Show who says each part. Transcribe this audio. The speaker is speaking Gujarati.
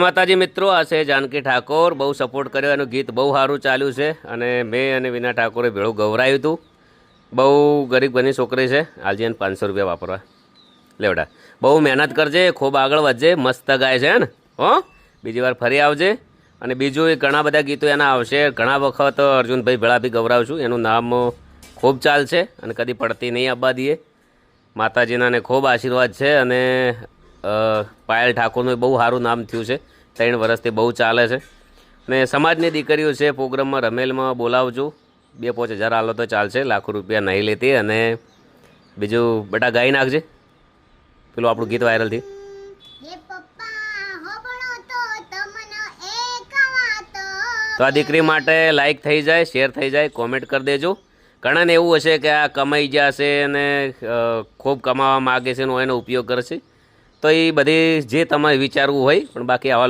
Speaker 1: માતાજી મિત્રો, આ છે જાનકી ઠાકોર. બહુ સપોર્ટ કર્યો, એનું ગીત બહુ સારું ચાલ્યું છે અને મેં અને વિના ઠાકોરે ભેળું ગવરાયું હતું. બહુ ગરીબ ઘરની છોકરી છે. આજે એને 500 રૂપિયા વાપરવા લેવડા. બહુ મહેનત કરજે, ખૂબ આગળ વધજે. મસ્ત ગાય છે ને હો. બીજી વાર ફરી આવજે. અને બીજું એ ઘણા બધા ગીતો એના આવશે. ઘણા વખત અર્જુનભાઈ ભેળા બી ગવરાવું છું. એનું નામ ખૂબ ચાલશે અને કદી પડતી નહીં આવવા દઈએ. માતાજીના ને ખૂબ આશીર્વાદ છે અને પાયલ ઠાકોરનું બહુ સારું નામ થયું છે. 3 વર્ષથી બહુ ચાલે છે અને સમાજની દીકરીઓ છે. પ્રોગ્રામમાં રમેલમાં બોલાવજો. 2-5 હજાર આલો તો ચાલશે, લાખો રૂપિયા નહીં લેતી. અને બીજું બેટા ગાઈ નાખજે પેલું આપણું ગીત વાયરલ થયું. તો આ દીકરી માટે લાઈક થઈ જાય, શેર થઈ જાય, કોમેન્ટ કરી દેજો. ઘણાને એવું હશે કે આ કમાઈ જશે અને ખૂબ કમાવા માગે છે એનો ઉપયોગ કરશે. તો એ બધી જે તમારે વિચારવું હોય, પણ બાકી આવા